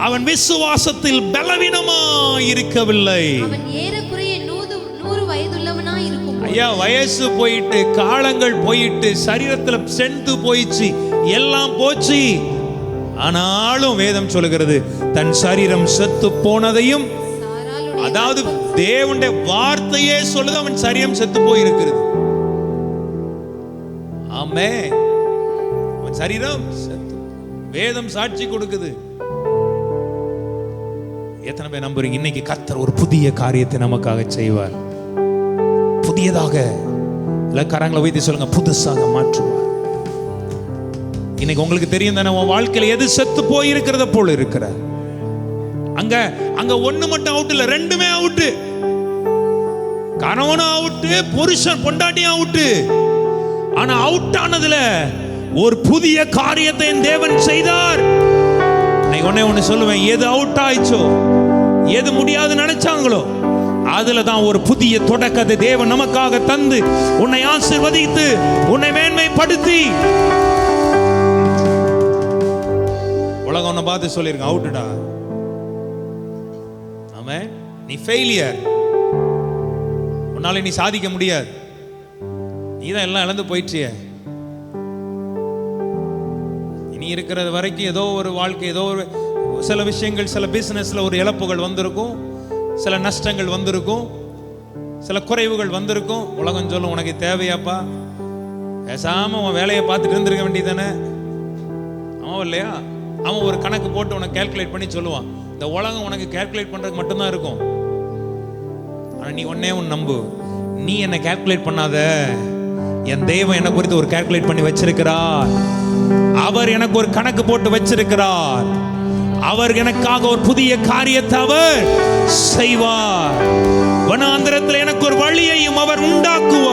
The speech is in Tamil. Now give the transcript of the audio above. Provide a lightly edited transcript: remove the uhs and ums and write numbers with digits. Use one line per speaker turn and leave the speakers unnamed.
அவன் விசுவாசத்தில் பலவீனமாய் இருக்கவில்லை.
அவன் ஏறக்குறைய 100 வயதுள்ளவனாய் இருக்கும்.
ஐயா, வயசு போயிட்டு, காலங்கள் போயிட்டு, சரீரத்துல ஸ்ட்ரென்த் போயிடுச்சு, எல்லாம் போச்சு. ஆனாலும் வேதம் சொல்லுகிறது தன் சரீரம் செத்து போனதையும், அதாவது தேவனுடைய வார்த்தையே சொல்லுது அவன் சரீரம் செத்து போயிருக்கிறது. ஆமென். அவன் சரீரம் செத்து, வேதம் சாட்சி கொடுக்குது. எத்தனை பேர் நம்புறீங்க இன்னைக்கு கர்த்தர் ஒரு புதிய காரியத்தை நமக்காக செய்வார்? புதியதாக இல்ல, கரங்களை வைத்து சொல்லுங்க, புதுசாக மாற்றுவார். இன்னைக்கு உங்களுக்கு தெரியும் தானே, உன் வாழ்க்கையில எது செத்து போயிருக்கிறத போல இருக்கிற, அங்க ஒண்ணு மட்டும் அவுட் இல்ல, ரெண்டுமே அவுட்டு. கணவனும் அவுட்டு, புருஷன் பொண்டாட்டியும் அவுட்டு. ஆனா அவுட் ஆனதுல ஒரு புதிய காரியத்தை தேவன் செய்தார். இன்னைக்கு ஒண்ணு சொல்லுவேன், எது அவுட் ஆயிச்சோ, எது முடியாது நினைச்சாங்களோ, அதுல தான் ஒரு புதிய தொடக்கத்தை தேவன் நமக்காக தந்து உன்னை ஆசீர்வதித்து உன்னை மேன்மைப்படுத்தி, உலகம் உன்னை பார்த்து சொல்லிருக்க அவுட்டுடா, ஆமென், நீ ஃபெயிலியர், உன்னால நீ சாதிக்க முடியாது, நீதான் எல்லாம் இழந்து போயிட்டிய, இனி இருக்கிறது வரைக்கும் ஏதோ ஒரு வாழ்க்கை, ஏதோ ஒரு சில விஷயங்கள், சில பிசினஸ்ல ஒரு இழப்புகள் வந்திருக்கும், சில நஷ்டங்கள் வந்திருக்கும், சில குறைவுகள் வந்திருக்கும். உலகம் சொல்லும், உனக்கு தேவையாப்பா, பேசாம உன் வேலையை பார்த்துட்டு இருந்திருக்க வேண்டியதானே. அவன் இல்லையா, அவன் ஒரு கணக்கு போட்டு உனக்கு கால்குலேட் பண்ணி சொல்லுவான். இந்த உலகம் உனக்கு கால்குலேட் பண்றதுக்கு மட்டும்தான் இருக்கும். ஆனா நீ ஒன்னே ஒன்று நம்பு, நீ என்ன கால்குலேட் பண்ணாத, என் தேவன் என்ன குறித்து ஒரு கால்குலேட் பண்ணி வச்சிருக்கிறார். அவர் எனக்கு ஒரு கணக்கு போட்டு வச்சிருக்கிறார். அவர் எனக்காக ஒரு புதிய காரியத்தை அவர் செய்வார். வனாந்திரத்தில் எனக்கு ஒரு வழியையும் அவர் உண்டாக்குவார்.